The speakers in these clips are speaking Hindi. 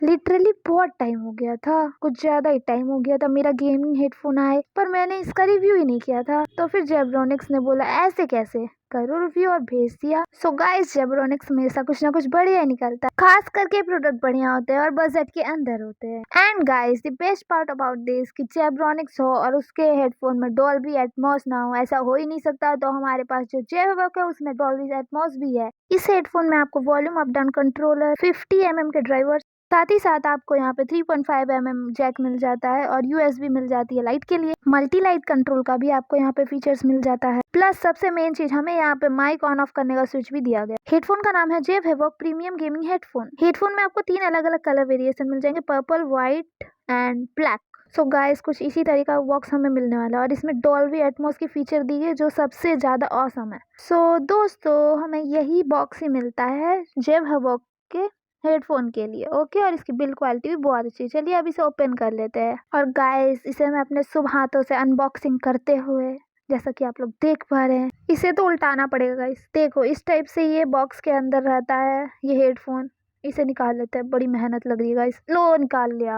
लिटरली बहुत टाइम हो गया था, कुछ ज्यादा ही टाइम हो गया था मेरा गेमिंग हेडफोन आए, पर मैंने इसका रिव्यू ही नहीं किया था। तो फिर जेब्रोनिक्स ने बोला ऐसे कैसे, करो रिव्यू और भेज दिया। सो गाइस, जेब्रोनिक्स हमेशा कुछ ना कुछ बढ़िया ही निकलता है, खास करके प्रोडक्ट बढ़िया होते हैं और बजट के अंदर होते हैं। And guys, the best part about this कि जेब्रोनिक्स हो और उसके हेडफोन में डॉल्बी एटमॉस ना हो, ऐसा हो ही नहीं सकता। तो हमारे पास जो जेबक है उसमें डॉल्बी एटमॉस भी है। इस हेडफोन में आपको volume up down controller, 50 mm के ड्राइवर, साथ ही साथ आपको यहाँ पे 3.5 mm जैक मिल जाता है और यूएसबी मिल जाती है लाइट के लिए। मल्टी लाइट कंट्रोल का भी आपको यहाँ पे फीचर्स मिल जाता है। प्लस सबसे मेन चीज, हमें यहाँ पे माइक ऑन ऑफ करने का स्विच भी दिया गया। हेडफोन का नाम है जेब हेवॉक प्रीमियम गेमिंग हेडफोन। हेडफोन में आपको 3 अलग अलग कलर वेरिएशन मिल जाएंगे, purple, white and black. So guys, कुछ इसी तरीका का बॉक्स हमें मिलने वाला है और इसमें डॉल्बी एटमॉस की फीचर दी है जो सबसे ज्यादा ऑसम है। सो दोस्तों, हमें यही बॉक्स ही मिलता है जेब हेवॉक के हेडफोन के लिए। ओके, और इसकी बिल्ड क्वालिटी भी बहुत अच्छी है। चलिए अब इसे ओपन कर लेते हैं। और गाइस, इसे मैं अपने शुभ हाथों से अनबॉक्सिंग करते हुए, जैसा कि आप लोग देख पा रहे हैं, इसे तो उल्टाना पड़ेगा गाइस। देखो, इस टाइप से ये बॉक्स के अंदर रहता है ये हेडफोन। इसे निकाल लेते हैं, बड़ी मेहनत लग रही है गाइस। लो, निकाल लिया।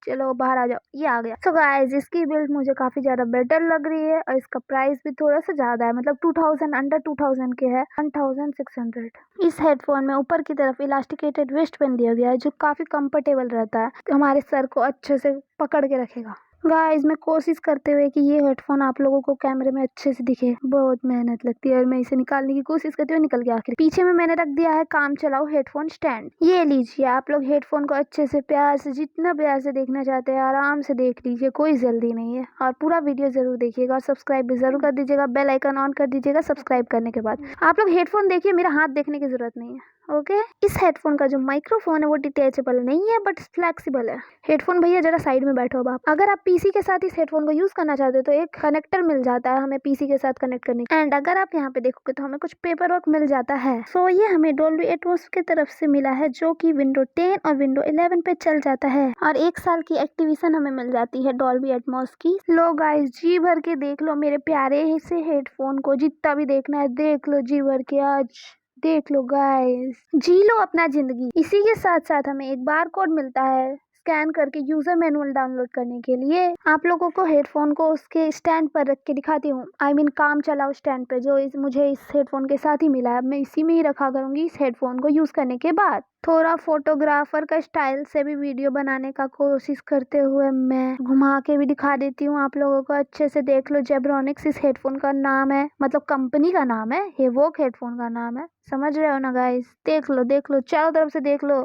चलो बाहर आ जाओ, ये आ गया। सो गाइस, इसकी बिल्ड मुझे काफी ज्यादा बेटर लग रही है और इसका प्राइस भी थोड़ा सा ज्यादा है, मतलब 2000 अंडर 2000 के है, 1600। इस हेडफोन में ऊपर की तरफ इलास्टिकेटेड वेस्ट पेन दिया गया है जो काफी कंफर्टेबल रहता है, हमारे सर को अच्छे से पकड़ के रखेगा। गाइस, मैं कोशिश करते हुए कि ये हेडफोन आप लोगों को कैमरे में अच्छे से दिखे, बहुत मेहनत लगती है और मैं इसे निकालने की कोशिश करते हुए निकल गया। आखिर पीछे में मैंने रख दिया है काम चलाओ हेडफोन स्टैंड। ये लीजिए, आप लोग हेडफोन को अच्छे से प्यार से, जितना प्यार से देखना चाहते हैं आराम से देख लीजिए, कोई जल्दी नहीं है। और पूरा वीडियो जरूर देखिएगा और सब्सक्राइब भी जरूर कर दीजिएगा, बेल आइकन ऑन कर दीजिएगा सब्सक्राइब करने के बाद। आप लोग हेडफोन देखिए, मेरा हाथ देखने की जरूरत नहीं है। ओके, इस हेडफोन का जो माइक्रोफोन है वो डिटेचेबल नहीं है बट फ्लेक्सिबल है। हेडफोन भैया जरा साइड में बैठो। अब आप अगर आप पीसी के साथ इस हेडफोन को यूज करना चाहते हो तो एक कनेक्टर मिल जाता है हमें पीसी के साथ कनेक्ट करने। एंड अगर आप यहाँ पे देखोगे तो हमें कुछ पेपर वर्क मिल जाता है। सो ये हमें डॉल्बी एटमॉस की तरफ से मिला है जो कि विंडो 10 और विंडो 11 पे चल जाता है और 1 साल की एक्टिवेशन हमें मिल जाती है डॉल्बी एटमॉस की। लो गाइस, जी भर के देख लो मेरे प्यारे से हेडफोन को, जितना भी देखना है देख लो, जी भर के आज देख लो गाइस, जी लो अपना जिंदगी। इसी के साथ साथ हमें एक बार कोड मिलता है स्कैन करके यूजर मैनुअल डाउनलोड करने के लिए। आप लोगों को हेडफोन को उसके स्टैंड पर रख के दिखाती हूँ, आई मीन काम चलाओ स्टैंड पे, जो मुझे इस हेडफोन के साथ ही मिला है। अब मैं इसी में ही रखा करूंगी इस हेडफोन को यूज करने के बाद। थोड़ा फोटोग्राफर का स्टाइल से भी वीडियो बनाने का कोशिश करते हुए मैं घुमा के भी दिखा देती हूँ आप लोगों को। अच्छे से देख लो, जेब्रोनिक्स इस हेडफोन का नाम है, मतलब कंपनी का नाम है, हेवॉक हेडफोन का नाम है। समझ रहे हो ना गाइस? देख लो चारों तरफ से देख लो,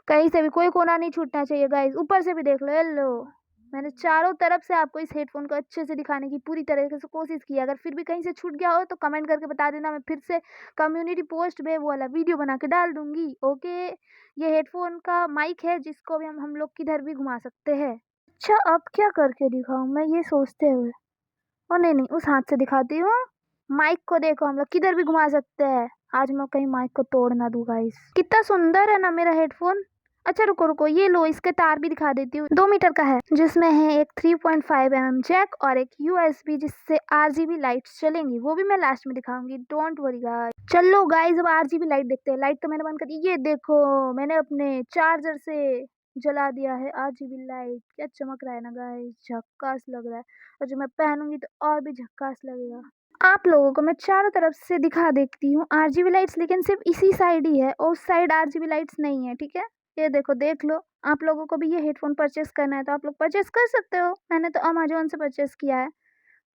कहीं से भी कोई कोना नहीं छूटना चाहिए गाइस। ऊपर से भी देख लो, ये लो, मैंने चारों तरफ से आपको इस हेडफोन को अच्छे से दिखाने की पूरी तरीके से कोशिश की। अगर फिर भी कहीं से छूट गया हो तो कमेंट करके बता देना, मैं फिर से कम्युनिटी पोस्ट में वो वाला वीडियो बना के डाल दूंगी। ओके, ये हेडफोन का माइक है जिसको भी हम लोग किधर भी घुमा सकते हैं। अच्छा, अब क्या करके दिखाऊं मैं ये सोचते हुए, ओ नहीं नहीं, उस हाथ से दिखाती हूँ। माइक को देखो, हम लोग किधर भी घुमा सकते हैं। आज मैं कहीं माइक को तोड़ ना दूं गाइस। कितना सुंदर है ना मेरा हेडफोन। अच्छा रुको रुको, ये लो, इसके तार भी दिखा देती हूँ। 2 मीटर का है जिसमें है एक 3.5 mm जैक और एक यूएसबी जिससे आरजीबी लाइट्स चलेंगी, वो भी मैं लास्ट में दिखाऊंगी, डोंट वरी गाइस। चलो गाइस, अब आरजीबी लाइट देखते हैं। लाइट तो मैंने बंद कर दी, ये देखो मैंने अपने चार्जर से जला दिया है आरजीबी लाइट। क्या चमक रहा है ना गाइस, झक्कास लग रहा है। और जो मैं पहनूंगी तो और भी झक्कास लगेगा। आप लोगों को मैं चारों तरफ से दिखा देती हूँ आरजीबी लाइट्स, लेकिन सिर्फ इसी साइड ही है, उस साइड आरजीबी लाइट्स नहीं है, ठीक है? ये देखो, देख लो। आप लोगों को भी ये हेडफोन परचेस करना है तो आप लोग परचेस कर सकते हो, मैंने तो अमेजोन से परचेस किया है।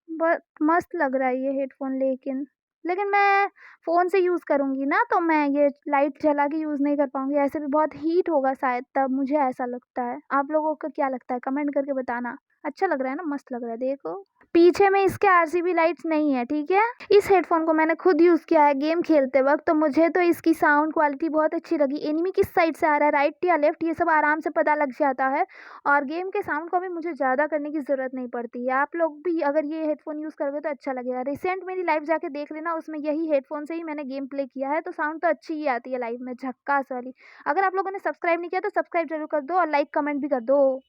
बहुत मस्त लग रहा है ये हेडफोन, लेकिन मैं फ़ोन से यूज़ करूँगी ना तो मैं ये लाइट जला के यूज़ नहीं कर पाऊँगी, ऐसे भी बहुत हीट होगा शायद, तब मुझे ऐसा लगता है। आप लोगों को क्या लगता है कमेंट करके बताना। अच्छा लग रहा है ना, मस्त लग रहा है। देखो पीछे में इसके आरजीबी लाइट्स नहीं है, ठीक है? इस हेडफोन को मैंने खुद यूज़ किया है गेम खेलते वक्त, तो मुझे तो इसकी साउंड क्वालिटी बहुत अच्छी लगी। एनिमी किस साइड से आ रहा है, राइट या लेफ्ट, ये सब आराम से पता लग जाता है और गेम के साउंड को भी मुझे ज़्यादा करने की ज़रूरत नहीं पड़ती है। आप लोग भी अगर ये हेडफोन यूज़ करोगे तो अच्छा लगेगा। रिसेंट मेरी लाइव जाके देख लेना, उसमें यही हेडफोन से ही मैंने गेम प्ले किया है, तो साउंड तो अच्छी ही आती है लाइव में, झक्कास वाली। अगर आप लोगों ने सब्सक्राइब नहीं किया तो सब्सक्राइब जरूर कर दो और लाइक कमेंट भी कर दो।